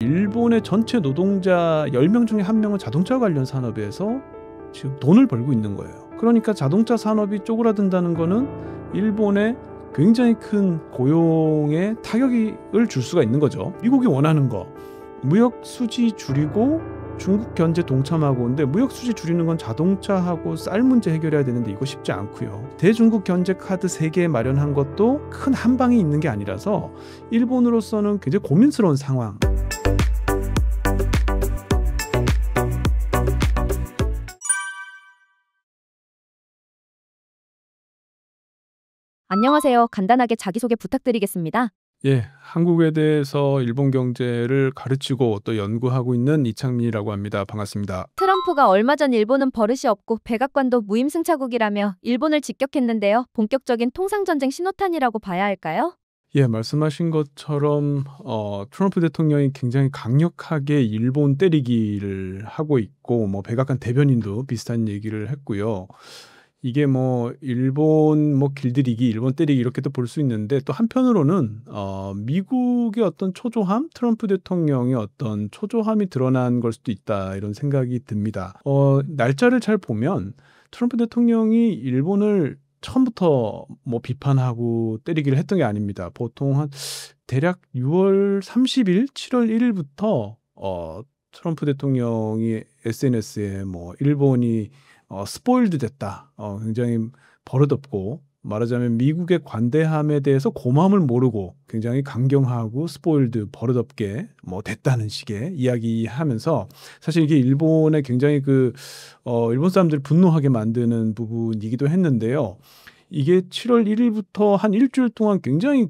일본의 전체 노동자 10명 중에 1명은 자동차 관련 산업에서 지금 돈을 벌고 있는 거예요. 그러니까 자동차 산업이 쪼그라든다는 거는 일본에 굉장히 큰 고용에 타격을 줄 수가 있는 거죠. 미국이 원하는 거, 무역 수지 줄이고 중국 견제 동참하고. 근데 무역 수지 줄이는 건 자동차하고 쌀 문제 해결해야 되는데 이거 쉽지 않고요. 대중국 견제 카드 3개 마련한 것도 큰 한방이 있는 게 아니라서 일본으로서는 굉장히 고민스러운 상황. 안녕하세요. 간단하게 자기소개 부탁드리겠습니다. 예, 한국에 대해서 일본 경제를 가르치고 또 연구하고 있는 이창민이라고 합니다. 반갑습니다. 트럼프가 얼마 전 일본은 버릇이 없고 백악관도 무임승차국이라며 일본을 직격했는데요. 본격적인 통상전쟁 신호탄이라고 봐야 할까요? 예, 말씀하신 것처럼 트럼프 대통령이 굉장히 강력하게 일본 때리기를 하고 있고, 백악관 대변인도 비슷한 얘기를 했고요. 이게 일본 길들이기, 일본 때리기 이렇게도 볼 수 있는데, 또 한편으로는 미국의 어떤 초조함, 트럼프 대통령의 어떤 초조함이 드러난 걸 수도 있다, 이런 생각이 듭니다. 날짜를 잘 보면 트럼프 대통령이 일본을 처음부터 비판하고 때리기를 했던 게 아닙니다. 보통 한 대략 6월 30일, 7월 1일부터 트럼프 대통령이 SNS에 일본이 스포일드 됐다, 굉장히 버릇없고, 말하자면 미국의 관대함에 대해서 고마움을 모르고 굉장히 강경하고 스포일드, 버릇없게 됐다는 식의 이야기하면서, 사실 이게 일본에 굉장히 일본 사람들을 분노하게 만드는 부분이기도 했는데요. 이게 7월 1일부터 한 일주일 동안 굉장히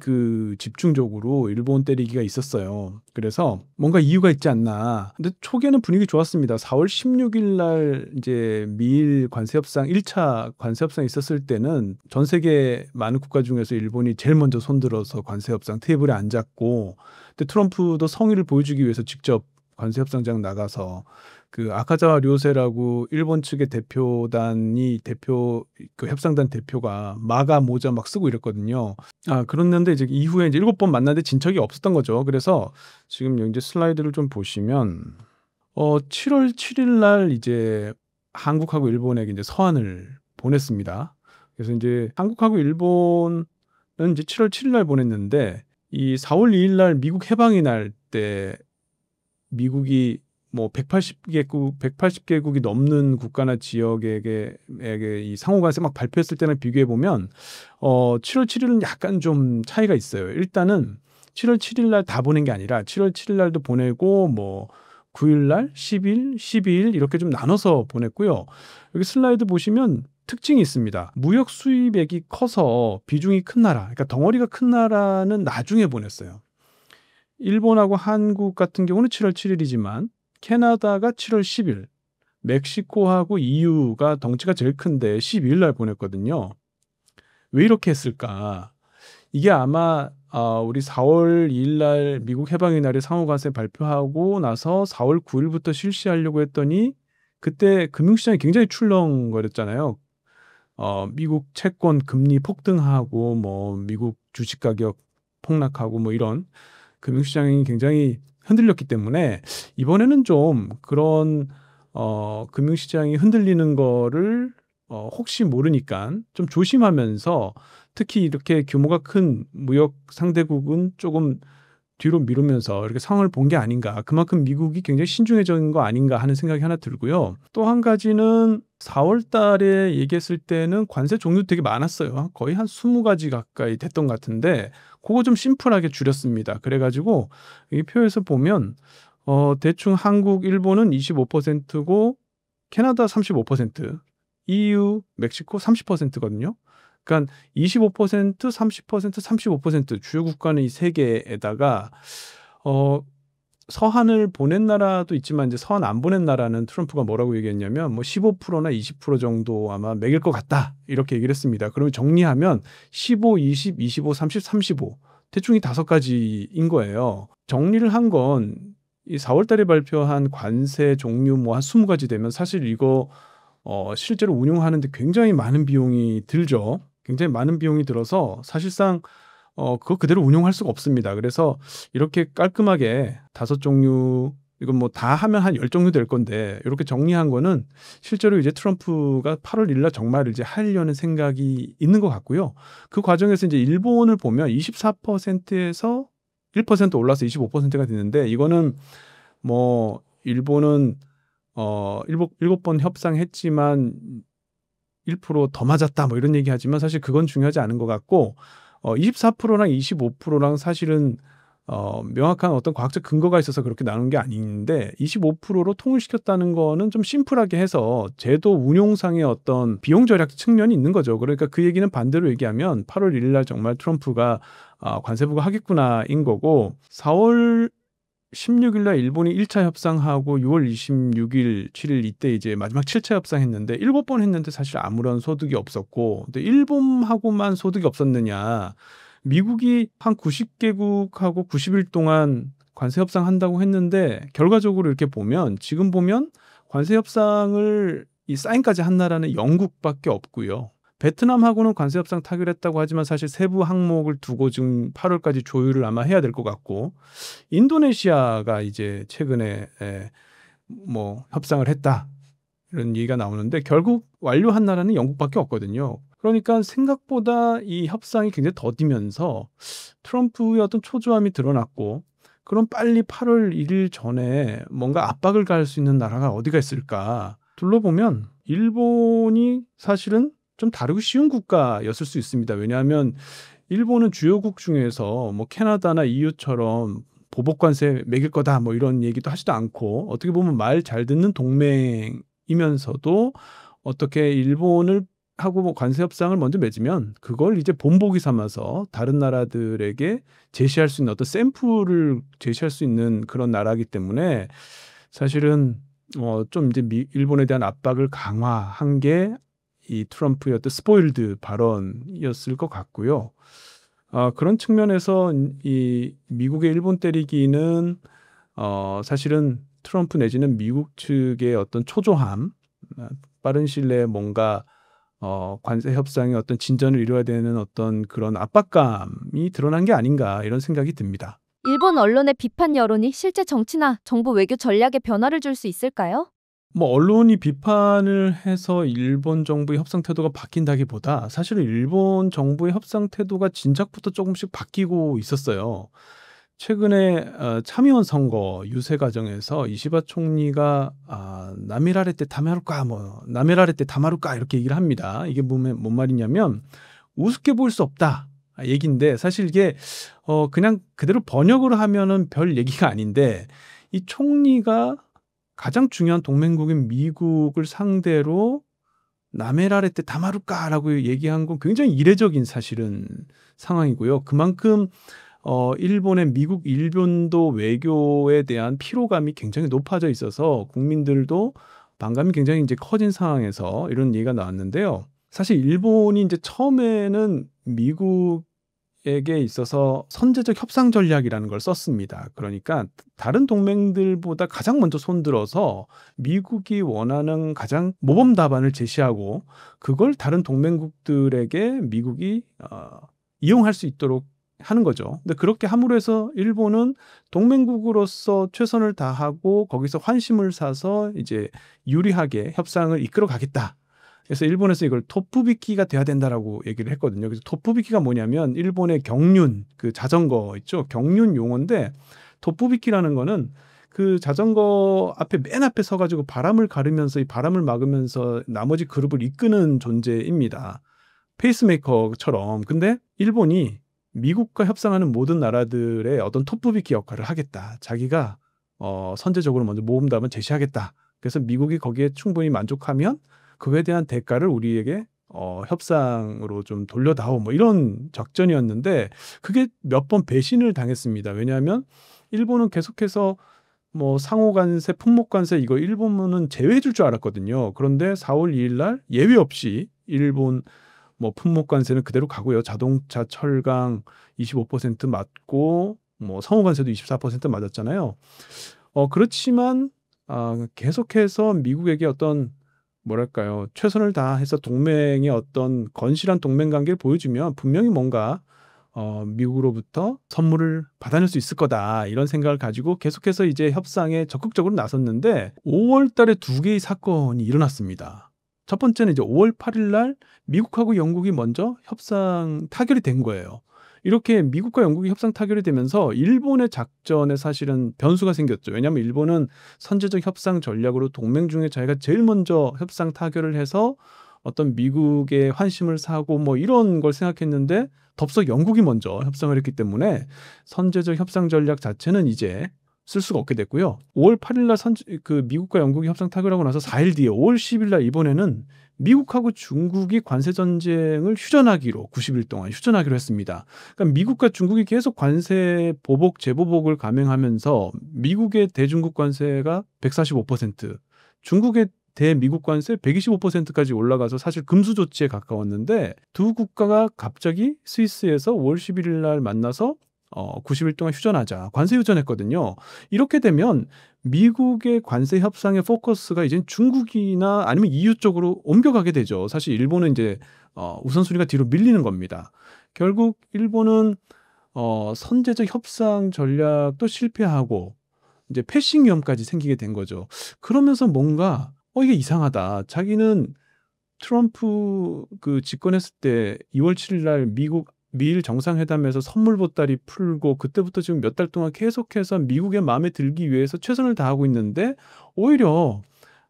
집중적으로 일본 때리기가 있었어요. 그래서 뭔가 이유가 있지 않나. 근데 초기에는 분위기 좋았습니다. 4월 16일 날 이제 미일 관세협상 1차 관세협상이 있었을 때는 전 세계 많은 국가 중에서 일본이 제일 먼저 손들어서 관세협상 테이블에 앉았고, 근데 트럼프도 성의를 보여주기 위해서 직접 관세협상장 나가서 아카자와 료세라고 일본 측의 대표단이 협상단 대표가 마가 모자 막 쓰고 이랬거든요. 그랬는데 이제 이후에 이제 7번 만났는데 진척이 없었던 거죠. 그래서 지금 이제 슬라이드를 좀 보시면 7월 7일 날 이제 한국하고 일본에게 이제 서한을 보냈습니다. 그래서 이제 한국하고 일본은 이제 7월 7일 날 보냈는데, 이 4월 2일 날 미국 해방이 날 때 미국이 180개국이 넘는 국가나 지역에게 이 상호관세 막 발표했을 때랑 비교해 보면 7월 7일은 약간 좀 차이가 있어요. 일단은 7월 7일 날 다 보낸 게 아니라 7월 7일 날도 보내고 9일 날, 10일, 12일 이렇게 좀 나눠서 보냈고요. 여기 슬라이드 보시면 특징이 있습니다. 무역 수입액이 커서 비중이 큰 나라, 그러니까 덩어리가 큰 나라는 나중에 보냈어요. 일본하고 한국 같은 경우는 7월 7일이지만 캐나다가 7월 10일, 멕시코하고 EU가 덩치가 제일 큰데 12일 날 보냈거든요. 왜 이렇게 했을까? 이게 아마 우리 4월 2일 날 미국 해방의 날에 상호관세 발표하고 나서 4월 9일부터 실시하려고 했더니 그때 금융시장이 굉장히 출렁거렸잖아요. 미국 채권 금리 폭등하고 미국 주식 가격 폭락하고 이런 금융시장이 굉장히 흔들렸기 때문에 이번에는 좀 그런 금융시장이 흔들리는 거를 혹시 모르니까 좀 조심하면서, 특히 이렇게 규모가 큰 무역 상대국은 조금 뒤로 미루면서 이렇게 상황을 본 게 아닌가. 그만큼 미국이 굉장히 신중해진 거 아닌가 하는 생각이 하나 들고요. 또 한 가지는 4월 달에 얘기했을 때는 관세 종류 되게 많았어요. 거의 한 20가지 가까이 됐던 것 같은데 그거 좀 심플하게 줄였습니다. 그래가지고 이 표에서 보면 대충 한국, 일본은 25%고 캐나다 35%, EU, 멕시코 30%거든요. 그러니까 25%, 30%, 35% 주요 국가는 이 세 개에다가 서한을 보낸 나라도 있지만 이제 서한 안 보낸 나라는 트럼프가 뭐라고 얘기했냐면 15%나 20% 정도 아마 매길 것 같다, 이렇게 얘기를 했습니다. 그러면 정리하면 15, 20, 25, 30, 35 대충 이 5가지인 거예요. 정리를 한 건 이 4월 달에 발표한 관세 종류 한 20가지 되면 사실 이거 실제로 운용하는데 굉장히 많은 비용이 들죠. 굉장히 많은 비용이 들어서 사실상 그거 그대로 운용할 수가 없습니다. 그래서 이렇게 깔끔하게 5종류 이건 뭐 다 하면 한 10종류 될 건데 이렇게 정리한 거는 실제로 이제 트럼프가 8월 1일 날 정말 이제 하려는 생각이 있는 것 같고요. 그 과정에서 이제 일본을 보면 24%에서 1% 올라서 25%가 됐는데 이거는 뭐 일본은 일곱 번 협상했지만 1%더 맞았다 뭐 이런 얘기하지만 사실 그건 중요하지 않은 것 같고 24%랑 25%랑 사실은 명확한 어떤 과학적 근거가 있어서 그렇게 나눈 게 아닌데 25%로 통일시켰다는 거는 좀 심플하게 해서 제도 운용상의 어떤 비용 절약 측면이 있는 거죠. 그러니까 그 얘기는 반대로 얘기하면 8월 1일 날 정말 트럼프가 관세부가 하겠구나인 거고 4월 16일 날 일본이 1차 협상하고 6월 26일, 7일 이때 이제 마지막 7차 협상했는데 7번 했는데 사실 아무런 소득이 없었고 근데 일본하고만 소득이 없었느냐. 미국이 한 90개국하고 90일 동안 관세 협상한다고 했는데 결과적으로 이렇게 보면 지금 보면 관세 협상을 이 사인까지 한 나라는 영국밖에 없고요. 베트남하고는 관세 협상 타결했다고 하지만 사실 세부 항목을 두고 지금 8월까지 조율을 아마 해야 될 것 같고 인도네시아가 이제 최근에 뭐 협상을 했다 이런 얘기가 나오는데 결국 완료한 나라는 영국밖에 없거든요. 그러니까 생각보다 이 협상이 굉장히 더디면서 트럼프의 어떤 초조함이 드러났고 그럼 빨리 8월 1일 전에 뭔가 압박을 가할 수 있는 나라가 어디가 있을까 둘러보면 일본이 사실은 좀 다루기 쉬운 국가였을 수 있습니다. 왜냐하면 일본은 주요국 중에서 뭐 캐나다나 EU처럼 보복 관세 매길 거다 뭐 이런 얘기도 하지도 않고 어떻게 보면 말 잘 듣는 동맹이면서도 어떻게 일본을 하고 뭐 관세 협상을 먼저 맺으면 그걸 이제 본보기 삼아서 다른 나라들에게 제시할 수 있는 어떤 샘플을 제시할 수 있는 그런 나라이기 때문에 사실은 좀 이제 일본에 대한 압박을 강화한 게 이 트럼프의 어떤 스포일드 발언이었을 것 같고요. 그런 측면에서 이 미국의 일본 때리기는 사실은 트럼프 내지는 미국 측의 어떤 초조함, 빠른 시일 내에 뭔가 관세 협상의 어떤 진전을 이루어야 되는 어떤 그런 압박감이 드러난 게 아닌가 이런 생각이 듭니다. 일본 언론의 비판 여론이 실제 정치나 정부 외교 전략에 변화를 줄 수 있을까요? 뭐 언론이 비판을 해서 일본 정부의 협상 태도가 바뀐다기보다 사실은 일본 정부의 협상 태도가 진작부터 조금씩 바뀌고 있었어요. 최근에 참의원 선거 유세 과정에서 이시바 총리가 나미라레 때 다마루까 뭐 나미라레 때 다마루까 이렇게 얘기를 합니다. 이게 뭔 말이냐면 우습게 보일 수 없다 얘기인데 사실 이게 그냥 그대로 번역을 하면은 별 얘기가 아닌데 이 총리가 가장 중요한 동맹국인 미국을 상대로 나메라레 때 다마루까라고 얘기한 건 굉장히 이례적인 사실은 상황이고요. 그만큼 일본의 미국 일본도 외교에 대한 피로감이 굉장히 높아져 있어서 국민들도 반감이 굉장히 이제 커진 상황에서 이런 얘기가 나왔는데요. 사실 일본이 이제 처음에는 미국에게 있어서 선제적 협상 전략이라는 걸 썼습니다. 그러니까 다른 동맹들보다 가장 먼저 손들어서 미국이 원하는 가장 모범 답안을 제시하고 그걸 다른 동맹국들에게 미국이 이용할 수 있도록 하는 거죠. 근데 그렇게 함으로 해서 일본은 동맹국으로서 최선을 다하고 거기서 환심을 사서 이제 유리하게 협상을 이끌어 가겠다. 그래서 일본에서 이걸 토프비키가 돼야 된다라고 얘기를 했거든요. 그래서 토프비키가 뭐냐면 일본의 경륜, 그 자전거 있죠. 경륜 용어인데 토프비키라는 거는 그 자전거 앞에 맨 앞에 서가지고 바람을 가르면서 이 바람을 막으면서 나머지 그룹을 이끄는 존재입니다. 페이스메이커처럼. 근데 일본이 미국과 협상하는 모든 나라들의 어떤 토프비키 역할을 하겠다. 자기가 선제적으로 먼저 모험담을 제시하겠다. 그래서 미국이 거기에 충분히 만족하면 그에 대한 대가를 우리에게 협상으로 좀 돌려다오 뭐 이런 작전이었는데 그게 몇 번 배신을 당했습니다. 왜냐하면 일본은 계속해서 뭐 상호관세, 품목관세 이거 일본은 제외해 줄 줄 알았거든요. 그런데 4월 2일 날 예외 없이 일본 뭐 품목관세는 그대로 가고요. 자동차, 철강 25% 맞고 뭐 상호관세도 24% 맞았잖아요. 그렇지만 계속해서 미국에게 어떤 뭐랄까요 최선을 다해서 동맹의 어떤 건실한 동맹 관계를 보여주면 분명히 뭔가 미국으로부터 선물을 받아낼 수 있을 거다 이런 생각을 가지고 계속해서 이제 협상에 적극적으로 나섰는데 5월 달에 두 개의 사건이 일어났습니다. 첫 번째는 이제 5월 8일 날 미국하고 영국이 먼저 협상 타결이 된 거예요. 이렇게 미국과 영국이 협상 타결이 되면서 일본의 작전에 사실은 변수가 생겼죠. 왜냐하면 일본은 선제적 협상 전략으로 동맹 중에 자기가 제일 먼저 협상 타결을 해서 어떤 미국의 환심을 사고 뭐 이런 걸 생각했는데 덥석 영국이 먼저 협상을 했기 때문에 선제적 협상 전략 자체는 이제 쓸 수가 없게 됐고요. 5월 8일 날 미국과 영국이 협상 타결하고 나서 4일 뒤에 5월 10일 날 이번에는 미국하고 중국이 관세 전쟁을 휴전하기로 90일 동안 휴전하기로 했습니다. 그러니까 미국과 중국이 계속 관세 보복 재보복을 감행하면서 미국의 대중국 관세가 145%, 중국의 대미국 관세 125%까지 올라가서 사실 금수조치에 가까웠는데 두 국가가 갑자기 스위스에서 5월 11일 날 만나서 90일 동안 휴전하자 관세 휴전했거든요. 이렇게 되면 미국의 관세 협상의 포커스가 이제 중국이나 아니면 EU 쪽으로 옮겨가게 되죠. 사실 일본은 이제 우선순위가 뒤로 밀리는 겁니다. 결국 일본은 선제적 협상 전략도 실패하고 이제 패싱 위험까지 생기게 된 거죠. 그러면서 뭔가 이게 이상하다. 자기는 트럼프 집권했을 때 2월 7일 날 미일 정상회담에서 선물 보따리 풀고 그때부터 지금 몇 달 동안 계속해서 미국의 마음에 들기 위해서 최선을 다하고 있는데 오히려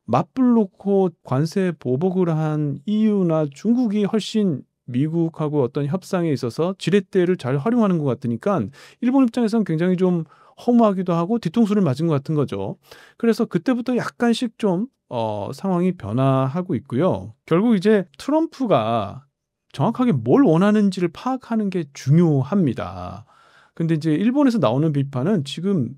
맞불 놓고 관세 보복을 한 EU나 중국이 훨씬 미국하고 어떤 협상에 있어서 지렛대를 잘 활용하는 것 같으니까 일본 입장에서는 굉장히 좀 허무하기도 하고 뒤통수를 맞은 것 같은 거죠. 그래서 그때부터 약간씩 좀 상황이 변화하고 있고요. 결국 이제 트럼프가 정확하게 뭘 원하는지를 파악하는 게 중요합니다. 근데 이제 일본에서 나오는 비판은 지금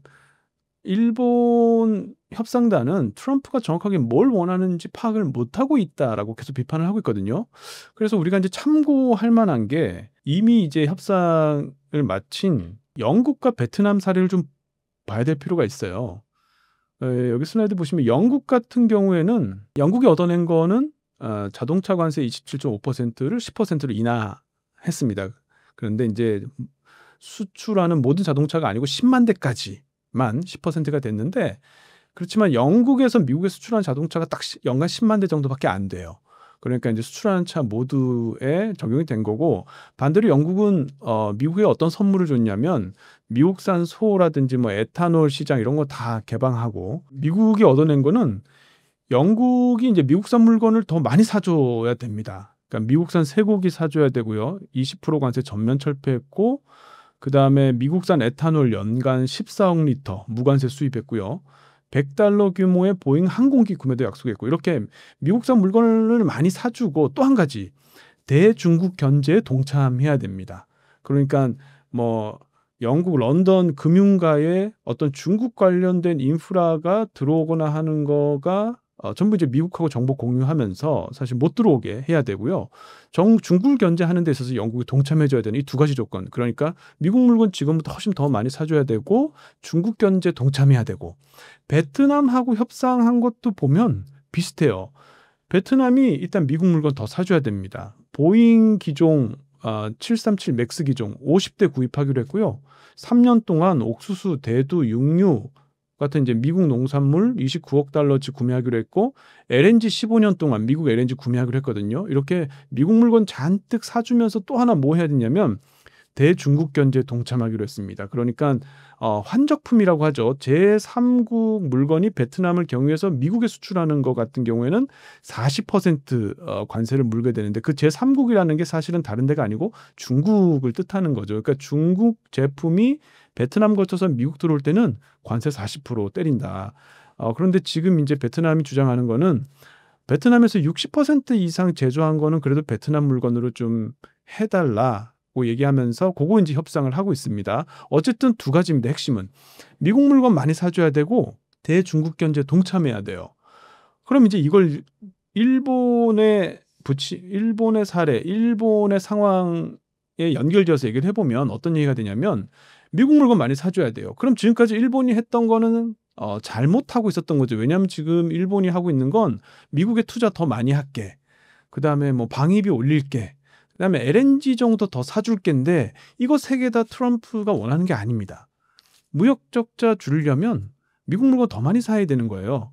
일본 협상단은 트럼프가 정확하게 뭘 원하는지 파악을 못하고 있다라고 계속 비판을 하고 있거든요. 그래서 우리가 이제 참고할 만한 게 이미 이제 협상을 마친 영국과 베트남 사례를 좀 봐야 될 필요가 있어요. 여기 슬라이드 보시면 영국 같은 경우에는 영국이 얻어낸 거는 자동차 관세 27.5%를 10%로 인하했습니다. 그런데 이제 수출하는 모든 자동차가 아니고 10만 대까지만 10%가 됐는데 그렇지만 영국에서 미국에 수출하는 자동차가 딱 연간 10만 대 정도밖에 안 돼요. 그러니까 이제 수출하는 차 모두에 적용이 된 거고 반대로 영국은 미국에 어떤 선물을 줬냐면 미국산 소라든지 뭐 에탄올 시장 이런 거 다 개방하고 미국이 얻어낸 거는 영국이 이제 미국산 물건을 더 많이 사줘야 됩니다. 그러니까 미국산 쇠고기 사줘야 되고요. 20% 관세 전면 철폐했고 그다음에 미국산 에탄올 연간 14억 리터 무관세 수입했고요. $100 규모의 보잉 항공기 구매도 약속했고 이렇게 미국산 물건을 많이 사주고 또 한 가지 대중국 견제에 동참해야 됩니다. 그러니까 뭐 영국 런던 금융가에 어떤 중국 관련된 인프라가 들어오거나 하는 거가 전부 이제 미국하고 정보 공유하면서 사실 못 들어오게 해야 되고요. 중국을 견제하는 데 있어서 영국이 동참해줘야 되는 이 두 가지 조건. 그러니까 미국 물건 지금부터 훨씬 더 많이 사줘야 되고 중국 견제 동참해야 되고 베트남하고 협상한 것도 보면 비슷해요. 베트남이 일단 미국 물건 더 사줘야 됩니다. 보잉 기종 737 맥스 기종 50대 구입하기로 했고요. 3년 동안 옥수수, 대두, 육류 같은 이제 미국 농산물 29억 달러치 구매하기로 했고 LNG 15년 동안 미국 LNG 구매하기로 했거든요. 이렇게 미국 물건 잔뜩 사주면서 또 하나 뭐 해야 되냐면 대중국 견제에 동참하기로 했습니다. 그러니까 환적품이라고 하죠. 제3국 물건이 베트남을 경유해서 미국에 수출하는 것 같은 경우에는 40% 관세를 물게 되는데 그 제3국이라는 게 사실은 다른 데가 아니고 중국을 뜻하는 거죠. 그러니까 중국 제품이 베트남 거쳐서 미국 들어올 때는 관세 40% 때린다. 그런데 지금 이제 베트남이 주장하는 거는 베트남에서 60% 이상 제조한 거는 그래도 베트남 물건으로 좀 해달라. 얘기하면서 그거 이제 협상을 하고 있습니다. 어쨌든 두 가지입니다. 핵심은 미국 물건 많이 사줘야 되고 대중국 견제 동참해야 돼요. 그럼 이제 이걸 일본의 사례, 일본의 상황에 연결지어서 얘기를 해보면 어떤 얘기가 되냐면 미국 물건 많이 사줘야 돼요. 그럼 지금까지 일본이 했던 거는 잘못하고 있었던 거죠. 왜냐하면 지금 일본이 하고 있는 건 미국에 투자 더 많이 할게. 그 다음에 뭐 방위비 올릴게. 그다음에 LNG 정도 더 사줄 겐데 이거 세 개 다 트럼프가 원하는 게 아닙니다. 무역 적자 줄이려면 미국 물건 더 많이 사야 되는 거예요.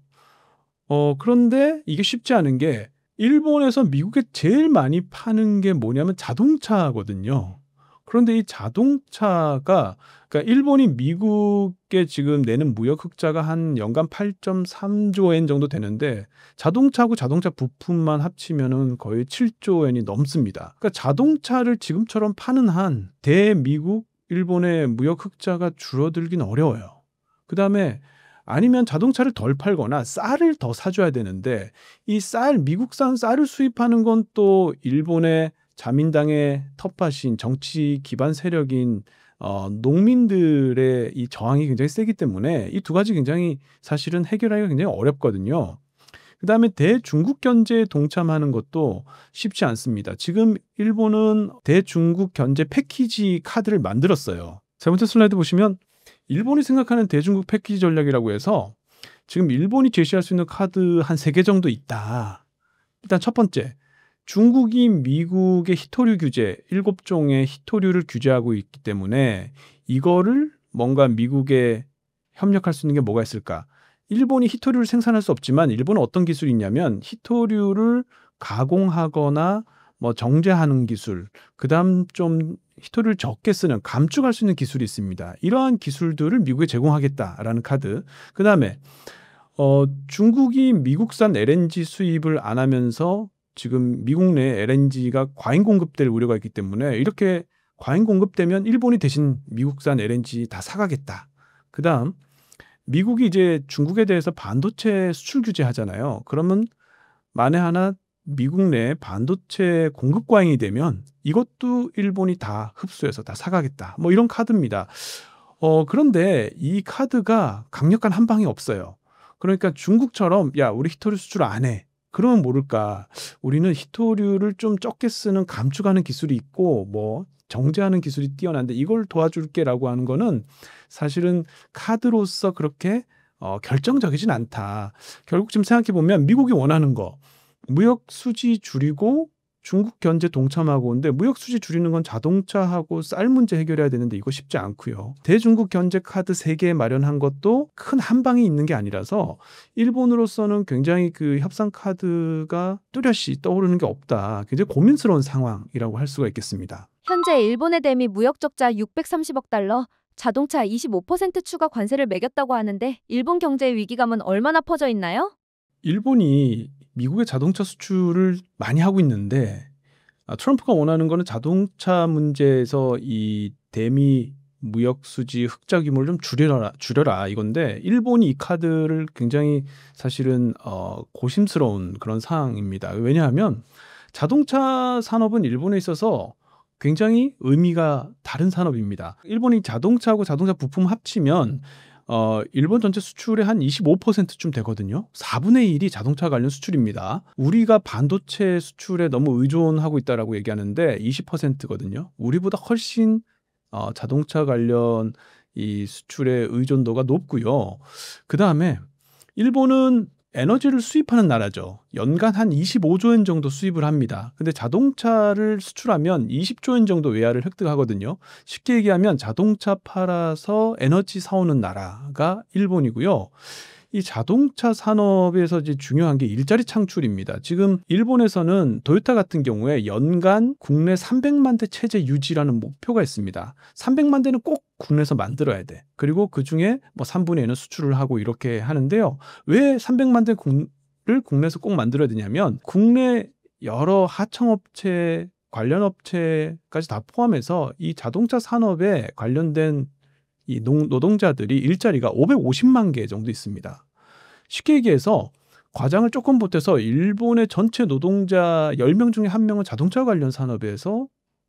그런데 이게 쉽지 않은 게 일본에서 미국에 제일 많이 파는 게 뭐냐면 자동차거든요. 그런데 이 자동차가 그러니까 일본이 미국에 지금 내는 무역 흑자가 한 연간 8.3조 엔 정도 되는데 자동차하고 자동차 부품만 합치면은 거의 7조 엔이 넘습니다. 그러니까 자동차를 지금처럼 파는 한 대미국 일본의 무역 흑자가 줄어들긴 어려워요. 그다음에 아니면 자동차를 덜 팔거나 쌀을 더 사줘야 되는데 이 미국산 쌀을 수입하는 건 또 일본의 자민당의 텃밭인 정치 기반 세력인 농민들의 이 저항이 굉장히 세기 때문에 이 두 가지 굉장히 사실은 해결하기가 굉장히 어렵거든요. 그다음에 대중국 견제에 동참하는 것도 쉽지 않습니다. 지금 일본은 대중국 견제 패키지 카드를 만들었어요. 세 번째 슬라이드 보시면 일본이 생각하는 대중국 패키지 전략이라고 해서 지금 일본이 제시할 수 있는 카드 한 3개 정도 있다. 일단 첫 번째, 중국이 미국의 희토류 규제 7종의 희토류를 규제하고 있기 때문에 이거를 뭔가 미국에 협력할 수 있는 게 뭐가 있을까? 일본이 희토류를 생산할 수 없지만 일본은 어떤 기술이 있냐면 희토류를 가공하거나 뭐 정제하는 기술, 그다음 좀 희토류를 적게 쓰는 감축할 수 있는 기술이 있습니다. 이러한 기술들을 미국에 제공하겠다라는 카드. 그다음에 중국이 미국산 LNG 수입을 안 하면서 지금 미국 내 LNG가 과잉 공급될 우려가 있기 때문에 이렇게 과잉 공급되면 일본이 대신 미국산 LNG 다 사가겠다. 그다음 미국이 이제 중국에 대해서 반도체 수출 규제하잖아요. 그러면 만에 하나 미국 내 반도체 공급 과잉이 되면 이것도 일본이 다 흡수해서 다 사가겠다. 뭐 이런 카드입니다. 그런데 이 카드가 강력한 한 방이 없어요. 그러니까 중국처럼 야, 우리 희토류 수출 안 해. 그러면 모를까. 우리는 희토류를 좀 적게 쓰는 감축하는 기술이 있고 뭐 정제하는 기술이 뛰어난데 이걸 도와줄게라고 하는 거는 사실은 카드로서 그렇게 결정적이진 않다. 결국 지금 생각해 보면 미국이 원하는 거 무역 수지 줄이고 중국 견제 동참하고 근데 무역 수지 줄이는 건 자동차하고 쌀 문제 해결해야 되는데 이거 쉽지 않고요. 대중국 견제 카드 3개 마련한 것도 큰 한 방이 있는 게 아니라서 일본으로서는 굉장히 그 협상 카드가 뚜렷이 떠오르는 게 없다. 굉장히 고민스러운 상황이라고 할 수가 있겠습니다. 현재 일본의 대미 무역 적자 630억 달러, 자동차 25% 추가 관세를 매겼다고 하는데 일본 경제의 위기감은 얼마나 퍼져 있나요? 일본이 미국의 자동차 수출을 많이 하고 있는데 트럼프가 원하는 거는 자동차 문제에서 이 대미 무역 수지 흑자 규모를 좀 줄여라 이건데 일본이 이 카드를 굉장히 사실은 고심스러운 그런 상황입니다. 왜냐하면 자동차 산업은 일본에 있어서 굉장히 의미가 다른 산업입니다. 일본이 자동차하고 자동차 부품 합치면 일본 전체 수출의 한 25%쯤 되거든요. 4분의 1이 자동차 관련 수출입니다. 우리가 반도체 수출에 너무 의존하고 있다라고 얘기하는데 20%거든요. 우리보다 훨씬 자동차 관련 이 수출의 의존도가 높고요. 그 다음에 일본은 에너지를 수입하는 나라죠. 연간 한 25조 엔 정도 수입을 합니다. 근데 자동차를 수출하면 20조 엔 정도 외화를 획득하거든요. 쉽게 얘기하면 자동차 팔아서 에너지 사오는 나라가 일본이고요. 이 자동차 산업에서 이제 중요한 게 일자리 창출입니다. 지금 일본에서는 토요타 같은 경우에 연간 국내 300만 대 체제 유지라는 목표가 있습니다. 300만 대는 꼭 국내에서 만들어야 돼. 그리고 그중에 뭐 3분의 1은 수출을 하고 이렇게 하는데요. 왜 300만 대를 국내에서 꼭 만들어야 되냐면 국내 여러 하청업체 관련 업체까지 다 포함해서 이 자동차 산업에 관련된 이 노동자들이 일자리가 550만 개 정도 있습니다. 쉽게 얘기해서 과장을 조금 보태서 일본의 전체 노동자 10명 중에 1명은 자동차 관련 산업에서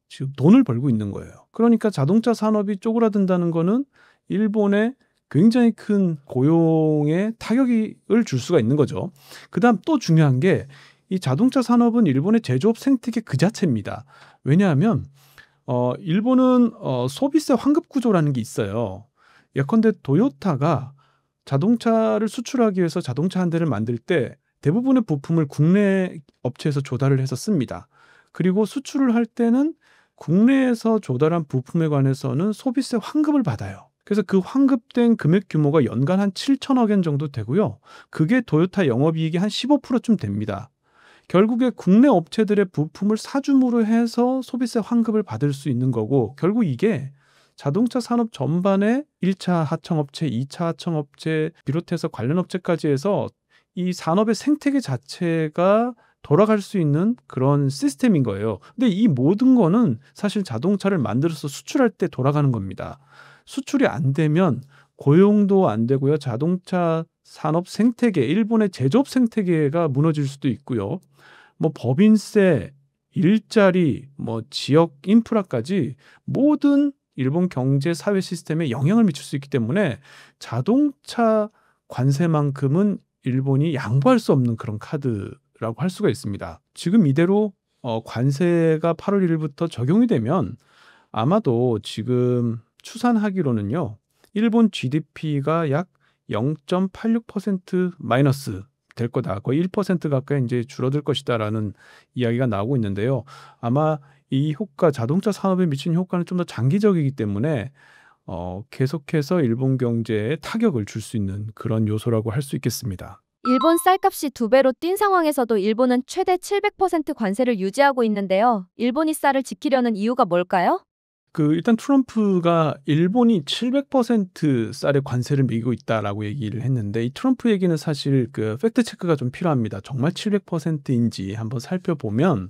지금 돈을 벌고 있는 거예요. 그러니까 자동차 산업이 쪼그라든다는 거는 일본에 굉장히 큰 고용에 타격을 줄 수가 있는 거죠. 그다음 또 중요한 게 이 자동차 산업은 일본의 제조업 생태계 그 자체입니다. 왜냐하면 일본은 소비세 환급 구조라는 게 있어요. 예컨대 토요타가 자동차를 수출하기 위해서 자동차 한 대를 만들 때 대부분의 부품을 국내 업체에서 조달을 해서 씁니다. 그리고 수출을 할 때는 국내에서 조달한 부품에 관해서는 소비세 환급을 받아요. 그래서 그 환급된 금액 규모가 연간 한 7천억 엔 정도 되고요. 그게 도요타 영업이익이 한 15%쯤 됩니다. 결국에 국내 업체들의 부품을 사줌으로 해서 소비세 환급을 받을 수 있는 거고, 결국 이게 자동차 산업 전반의 1차 하청업체, 2차 하청업체 비롯해서 관련 업체까지 해서 이 산업의 생태계 자체가 돌아갈 수 있는 그런 시스템인 거예요. 근데 이 모든 거는 사실 자동차를 만들어서 수출할 때 돌아가는 겁니다. 수출이 안 되면 고용도 안 되고요. 자동차 산업 생태계, 일본의 제조업 생태계가 무너질 수도 있고요. 뭐 법인세, 일자리, 뭐 지역 인프라까지 모든 일본 경제 사회 시스템에 영향을 미칠 수 있기 때문에 자동차 관세만큼은 일본이 양보할 수 없는 그런 카드라고 할 수가 있습니다. 지금 이대로 관세가 8월 1일부터 적용이 되면 아마도 지금 추산하기로는요. 일본 GDP가 약 0.86% 마이너스 될 거다. 거의 1% 가까이 이제 줄어들 것이다라는 이야기가 나오고 있는데요. 아마 이 효과, 자동차 산업에 미치는 효과는 좀 더 장기적이기 때문에 계속해서 일본 경제에 타격을 줄 수 있는 그런 요소라고 할 수 있겠습니다. 일본 쌀값이 2배로 뛴 상황에서도 일본은 최대 700% 관세를 유지하고 있는데요. 일본이 쌀을 지키려는 이유가 뭘까요? 일단 트럼프가 일본이 700% 쌀에 관세를 매기고 있다라고 얘기를 했는데, 이 트럼프 얘기는 사실 팩트 체크가 좀 필요합니다. 정말 700%인지 한번 살펴보면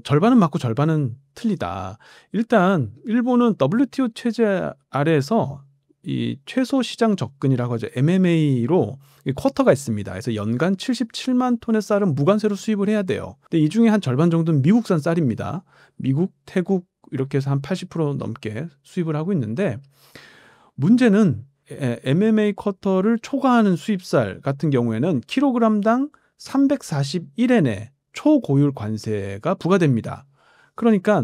절반은 맞고 절반은 틀리다. 일단 일본은 WTO 체제 아래에서 이 최소 시장 접근이라고 하죠. MMA로 쿼터가 있습니다. 그래서 연간 77만 톤의 쌀은 무관세로 수입을 해야 돼요. 근데 이 중에 한 절반 정도는 미국산 쌀입니다. 미국, 태국 이렇게 해서 한 80% 넘게 수입을 하고 있는데, 문제는 MMA 쿼터를 초과하는 수입쌀 같은 경우에는 킬로그램당 341엔의 초고율 관세가 부과됩니다. 그러니까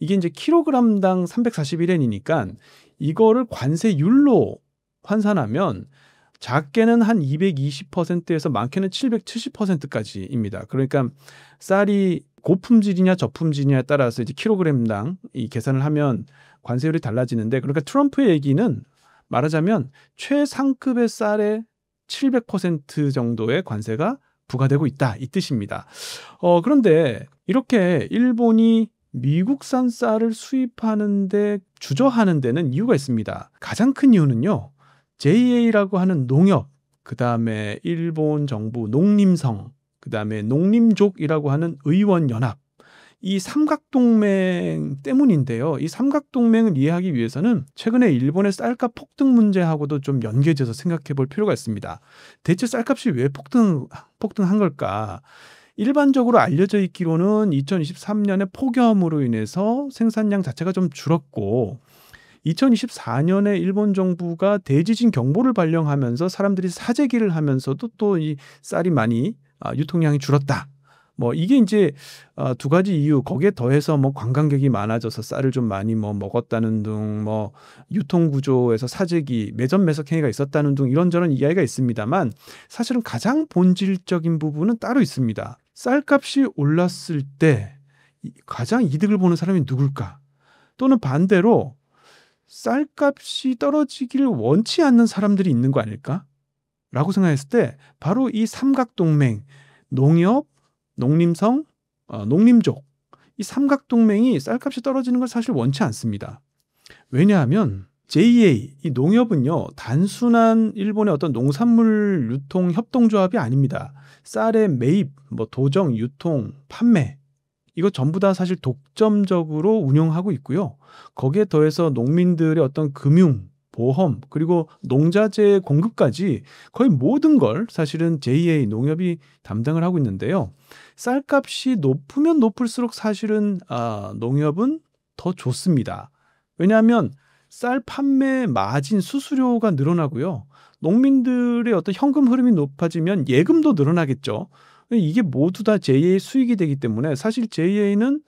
이게 이제 킬로그램당 341엔이니까 이거를 관세율로 환산하면 작게는 한 220%에서 많게는 770%까지입니다. 그러니까 쌀이 고품질이냐 저품질이냐에 따라서 이제 킬로그램당 이 계산을 하면 관세율이 달라지는데, 그러니까 트럼프의 얘기는 말하자면 최상급의 쌀의 700% 정도의 관세가 부과되고 있다, 이 뜻입니다. 그런데 이렇게 일본이 미국산 쌀을 수입하는데 주저하는 데는 이유가 있습니다. 가장 큰 이유는요, JA라고 하는 농협, 그 다음에 일본 정부 농림성, 그 다음에 농림족이라고 하는 의원연합, 이 삼각동맹 때문인데요. 이 삼각동맹을 이해하기 위해서는 최근에 일본의 쌀값 폭등 문제하고도 좀 연계져서 생각해 볼 필요가 있습니다. 대체 쌀값이 왜 폭등한 걸까? 일반적으로 알려져 있기로는 2023년에 폭염으로 인해서 생산량 자체가 좀 줄었고, 2024년에 일본 정부가 대지진 경보를 발령하면서 사람들이 사재기를 하면서도 또 이 쌀이 많이 유통량이 줄었다. 뭐 이게 이제 두 가지 이유, 거기에 더해서 뭐 관광객이 많아져서 쌀을 좀 많이 뭐 먹었다는 등, 뭐 유통 구조에서 사재기, 매점 매석 행위가 있었다는 등 이런저런 이야기가 있습니다만, 사실은 가장 본질적인 부분은 따로 있습니다. 쌀값이 올랐을 때 가장 이득을 보는 사람이 누굴까? 또는 반대로 쌀값이 떨어지기를 원치 않는 사람들이 있는 거 아닐까? 라고 생각했을 때 바로 이 삼각동맹, 농협, 농림성, 농림족, 이 삼각동맹이 쌀값이 떨어지는 걸 사실 원치 않습니다. 왜냐하면 JA, 이 농협은요, 단순한 일본의 어떤 농산물 유통 협동조합이 아닙니다. 쌀의 매입, 뭐 도정, 유통, 판매, 이거 전부 다 사실 독점적으로 운영하고 있고요. 거기에 더해서 농민들의 어떤 금융, 보험, 그리고 농자재 공급까지 거의 모든 걸 사실은 JA 농협이 담당을 하고 있는데요. 쌀값이 높으면 높을수록 사실은 농협은 더 좋습니다. 왜냐하면 쌀 판매 마진 수수료가 늘어나고요. 농민들의 어떤 현금 흐름이 높아지면 예금도 늘어나겠죠. 이게 모두 다 JA의 수익이 되기 때문에 사실 JA는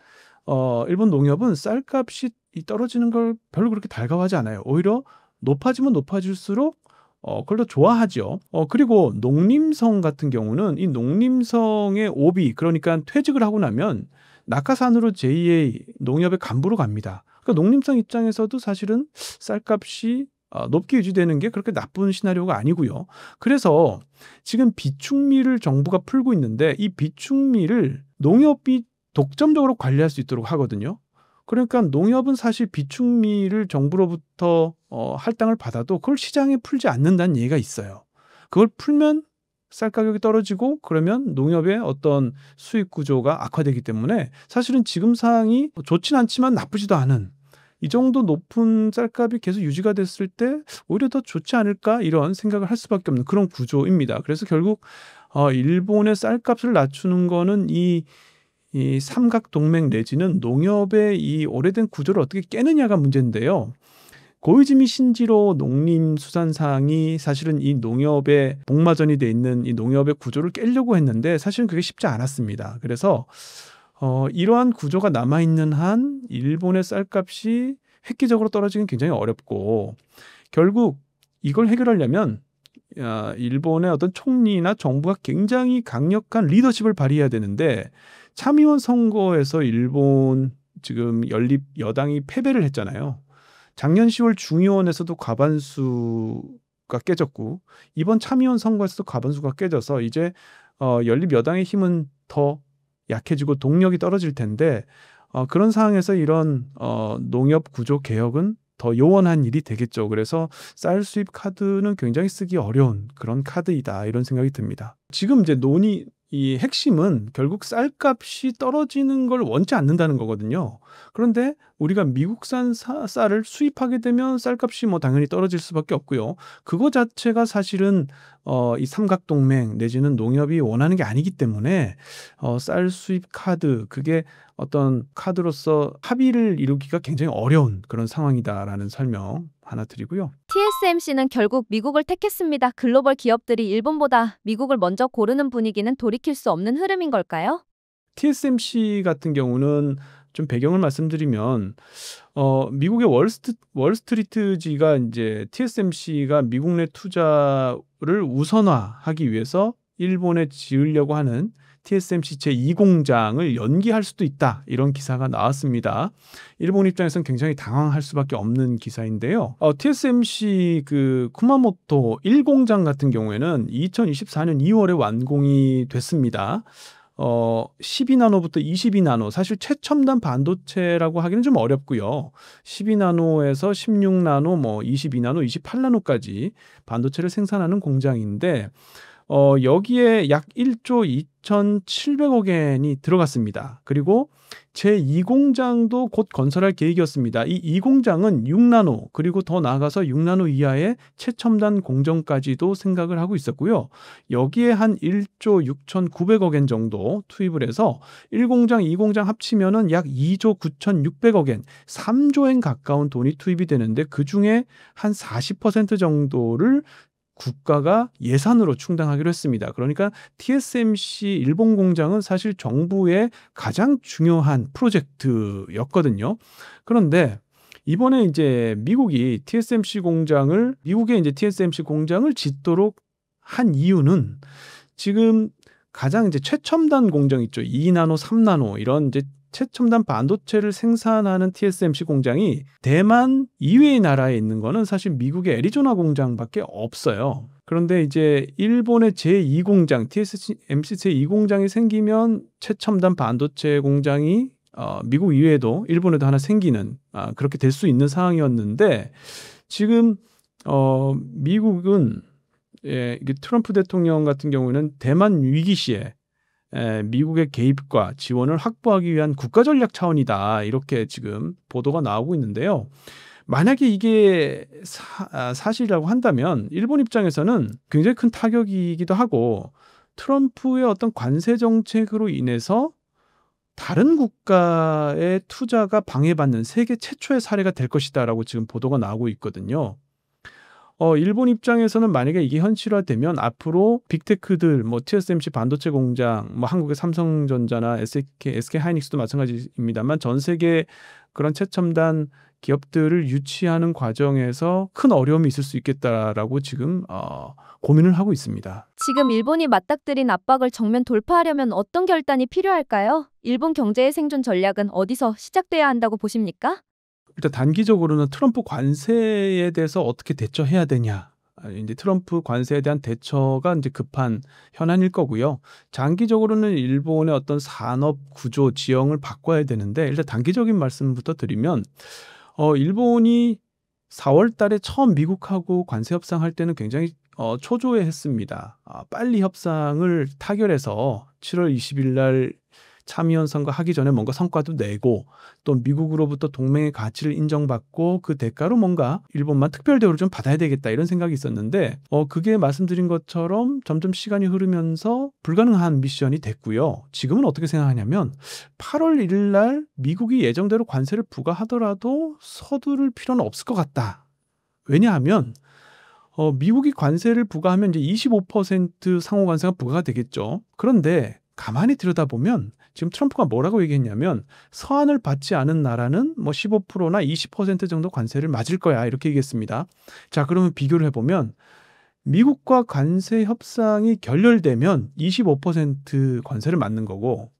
일본 농협은 쌀값이 떨어지는 걸 별로 그렇게 달가워하지 않아요. 오히려 높아지면 높아질수록 그걸 더 좋아하죠. 그리고 농림성 같은 경우는 이 농림성의 오비, 그러니까 퇴직을 하고 나면 낙하산으로 제2의 농협의 간부로 갑니다. 그러니까 농림성 입장에서도 사실은 쌀값이 높게 유지되는 게 그렇게 나쁜 시나리오가 아니고요. 그래서 지금 비축미를 정부가 풀고 있는데 이 비축미를 농협이 독점적으로 관리할 수 있도록 하거든요. 그러니까 농협은 사실 비축미를 정부로부터 할당을 받아도 그걸 시장에 풀지 않는다는 얘기가 있어요. 그걸 풀면 쌀 가격이 떨어지고 그러면 농협의 어떤 수익 구조가 악화되기 때문에 사실은 지금 상황이 좋진 않지만 나쁘지도 않은 이 정도 높은 쌀값이 계속 유지가 됐을 때 오히려 더 좋지 않을까 이런 생각을 할 수밖에 없는 그런 구조입니다. 그래서 결국 일본의 쌀값을 낮추는 거는 이 삼각동맹 내지는 농협의 이 오래된 구조를 어떻게 깨느냐가 문제인데요. 고이즈미 신지로 농림수산상이 사실은 이 농협의 복마전이 돼 있는 이 농협의 구조를 깨려고 했는데 사실은 그게 쉽지 않았습니다. 그래서 이러한 구조가 남아있는 한 일본의 쌀값이 획기적으로 떨어지긴 굉장히 어렵고 결국 이걸 해결하려면 일본의 어떤 총리나 정부가 굉장히 강력한 리더십을 발휘해야 되는데 참의원 선거에서 일본 지금 연립 여당이 패배를 했잖아요. 작년 10월 중의원에서도 과반수가 깨졌고 이번 참의원 선거에서도 과반수가 깨져서 이제 연립 여당의 힘은 더 약해지고 동력이 떨어질 텐데 그런 상황에서 이런 농협 구조 개혁은 더 요원한 일이 되겠죠. 그래서 쌀 수입 카드는 굉장히 쓰기 어려운 그런 카드이다 이런 생각이 듭니다. 지금 이제 이 핵심은 결국 쌀값이 떨어지는 걸 원치 않는다는 거거든요. 그런데 우리가 미국산 쌀을 수입하게 되면 쌀값이 뭐 당연히 떨어질 수밖에 없고요. 그거 자체가 사실은 이 삼각동맹 내지는 농협이 원하는 게 아니기 때문에 쌀 수입 카드 그게 어떤 카드로서 합의를 이루기가 굉장히 어려운 그런 상황이다라는 설명 하나 드리고요. TSMC는 결국 미국을 택했습니다. 글로벌 기업들이 일본보다 미국을 먼저 고르는 분위기는 돌이킬 수 없는 흐름인 걸까요? TSMC 같은 경우는 좀 배경을 말씀드리면 미국의 월스트리트지가 이제 TSMC가 미국 내 투자를 우선화하기 위해서 일본에 지으려고 하는 TSMC 제2공장을 연기할 수도 있다 이런 기사가 나왔습니다. 일본 입장에서는 굉장히 당황할 수밖에 없는 기사인데요. TSMC 그 쿠마모토 1공장 같은 경우에는 2024년 2월에 완공이 됐습니다. 12나노부터 22나노 사실 최첨단 반도체라고 하기는 좀 어렵고요. 12나노에서 16나노, 뭐 22나노, 28나노까지 반도체를 생산하는 공장인데 여기에 약 1조 2,700억 엔이 들어갔습니다. 그리고 제2공장도 곧 건설할 계획이었습니다. 이 공장은 6나노 그리고 더 나아가서 6나노 이하의 최첨단 공정까지도 생각을 하고 있었고요. 여기에 한 1조 6,900억 엔 정도 투입을 해서 1공장, 2공장 합치면은 약 2조 9,600억 엔, 3조 엔 가까운 돈이 투입이 되는데 그중에 한 40% 정도를 국가가 예산으로 충당하기로 했습니다. 그러니까 TSMC 일본 공장은 사실 정부의 가장 중요한 프로젝트였거든요. 그런데 이번에 이제 미국의 이제 TSMC 공장을 짓도록 한 이유는 지금 가장 이제 최첨단 공정 있죠. 2나노, 3나노 이런 이제 최첨단 반도체를 생산하는 TSMC 공장이 대만 이외의 나라에 있는 거는 사실 미국의 애리조나 공장밖에 없어요. 그런데 이제 일본의 제2공장, TSMC 제2공장이 생기면 최첨단 반도체 공장이 미국 이외에도 일본에도 하나 생기는 그렇게 될 수 있는 상황이었는데 지금 미국은 이게 트럼프 대통령 같은 경우는 대만 위기 시에 미국의 개입과 지원을 확보하기 위한 국가전략 차원이다 이렇게 지금 보도가 나오고 있는데요. 만약에 이게 사실이라고 한다면 일본 입장에서는 굉장히 큰 타격이기도 하고 트럼프의 어떤 관세 정책으로 인해서 다른 국가의 투자가 방해받는 세계 최초의 사례가 될 것이다라고 지금 보도가 나오고 있거든요. 일본 입장에서는 만약에 이게 현실화되면 앞으로 빅테크들, 뭐 TSMC 반도체 공장, 뭐 한국의 삼성전자나 SK 하이닉스도 마찬가지입니다만 전 세계 그런 최첨단 기업들을 유치하는 과정에서 큰 어려움이 있을 수 있겠다라고 지금 고민을 하고 있습니다. 지금 일본이 맞닥뜨린 압박을 정면 돌파하려면 어떤 결단이 필요할까요? 일본 경제의 생존 전략은 어디서 시작돼야 한다고 보십니까? 일단 단기적으로는 트럼프 관세에 대해서 어떻게 대처해야 되냐. 이제 트럼프 관세에 대한 대처가 이제 급한 현안일 거고요. 장기적으로는 일본의 어떤 산업 구조 지형을 바꿔야 되는데 일단 단기적인 말씀부터 드리면 일본이 4월 달에 처음 미국하고 관세 협상할 때는 굉장히 초조해했습니다. 빨리 협상을 타결해서 7월 20일 날 참의원 선거 하기 전에 뭔가 성과도 내고 또 미국으로부터 동맹의 가치를 인정받고 그 대가로 뭔가 일본만 특별 대우를 좀 받아야 되겠다 이런 생각이 있었는데 그게 말씀드린 것처럼 점점 시간이 흐르면서 불가능한 미션이 됐고요. 지금은 어떻게 생각하냐면 8월 1일 날 미국이 예정대로 관세를 부과하더라도 서두를 필요는 없을 것 같다. 왜냐하면 미국이 관세를 부과하면 이제 25% 상호 관세가 부과가 되겠죠. 그런데 가만히 들여다보면 지금 트럼프가 뭐라고 얘기했냐면 서한을 받지 않은 나라는 뭐 15%나 20% 정도 관세를 맞을 거야 이렇게 얘기했습니다. 자, 그러면 비교를 해보면 미국과 관세 협상이 결렬되면 25% 관세를 맞는 거고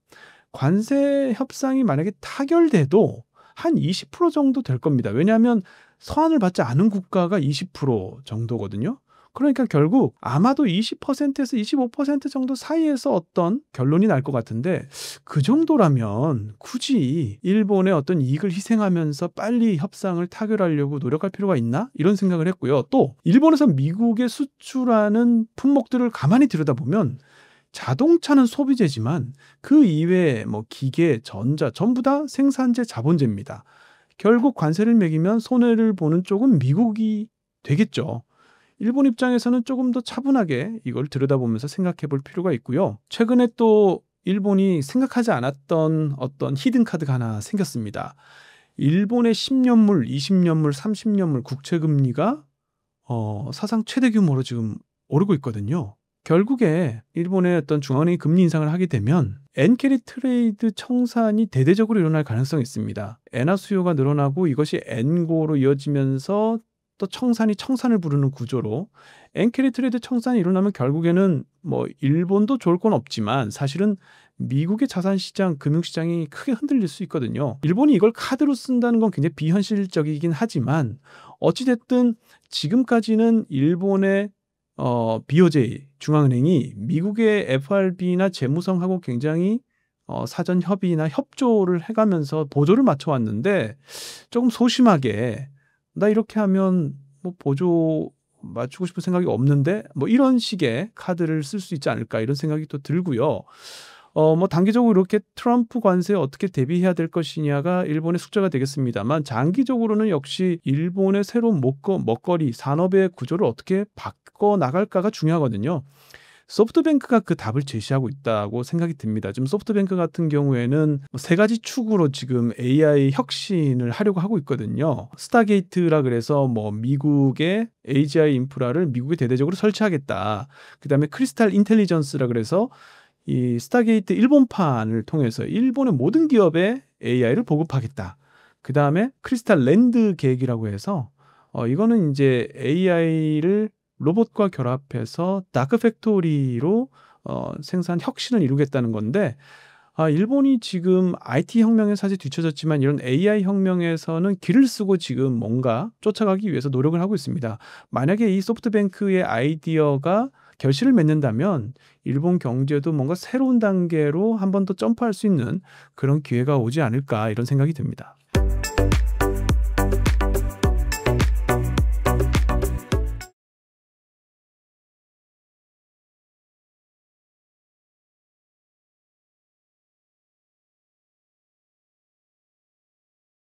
관세 협상이 만약에 타결돼도 한 20% 정도 될 겁니다. 왜냐하면 서한을 받지 않은 국가가 20% 정도거든요. 그러니까 결국 아마도 20%에서 25% 정도 사이에서 어떤 결론이 날 것 같은데 그 정도라면 굳이 일본의 어떤 이익을 희생하면서 빨리 협상을 타결하려고 노력할 필요가 있나? 이런 생각을 했고요. 또 일본에서 미국에 수출하는 품목들을 가만히 들여다보면 자동차는 소비재지만 그 이외에 뭐 기계, 전자 전부 다 생산재 자본재입니다. 결국 관세를 매기면 손해를 보는 쪽은 미국이 되겠죠. 일본 입장에서는 조금 더 차분하게 이걸 들여다보면서 생각해 볼 필요가 있고요. 최근에 또 일본이 생각하지 않았던 어떤 히든카드가 하나 생겼습니다. 일본의 10년물, 20년물, 30년물 국채금리가 사상 최대 규모로 지금 오르고 있거든요. 결국에 일본의 어떤 중앙은행이 금리 인상을 하게 되면 엔캐리 트레이드 청산이 대대적으로 일어날 가능성이 있습니다. 엔화 수요가 늘어나고 이것이 엔고로 이어지면서 또 청산을 부르는 구조로 엔캐리 트레이드 청산이 일어나면 결국에는 뭐 일본도 좋을 건 없지만 사실은 미국의 자산시장, 금융시장이 크게 흔들릴 수 있거든요. 일본이 이걸 카드로 쓴다는 건 굉장히 비현실적이긴 하지만 어찌됐든 지금까지는 일본의 BOJ 중앙은행이 미국의 FRB나 재무성하고 굉장히 사전 협의나 협조를 해가면서 보조를 맞춰왔는데 조금 소심하게 나 이렇게 하면 뭐 보조 맞추고 싶은 생각이 없는데 뭐 이런 식의 카드를 쓸 수 있지 않을까 이런 생각이 또 들고요. 뭐 단기적으로 이렇게 트럼프 관세에 어떻게 대비해야 될 것이냐가 일본의 숙제가 되겠습니다만 장기적으로는 역시 일본의 새로운 먹거리 산업의 구조를 어떻게 바꿔 나갈까가 중요하거든요. 소프트뱅크가 그 답을 제시하고 있다고 생각이 듭니다. 지금 소프트뱅크 같은 경우에는 세 가지 축으로 지금 AI 혁신을 하려고 하고 있거든요. 스타게이트라 그래서 뭐 미국의 AGI 인프라를 미국에 대대적으로 설치하겠다. 그다음에 크리스탈 인텔리전스라 그래서 이 스타게이트 일본판을 통해서 일본의 모든 기업에 AI를 보급하겠다. 그다음에 크리스탈 랜드 계획이라고 해서 이거는 이제 AI를 로봇과 결합해서 다크 팩토리로 생산 혁신을 이루겠다는 건데 일본이 지금 IT 혁명에 사실 뒤처졌지만 이런 AI 혁명에서는 길을 쓰고 지금 뭔가 쫓아가기 위해서 노력을 하고 있습니다. 만약에 이 소프트뱅크의 아이디어가 결실을 맺는다면 일본 경제도 뭔가 새로운 단계로 한 번 더 점프할 수 있는 그런 기회가 오지 않을까 이런 생각이 듭니다.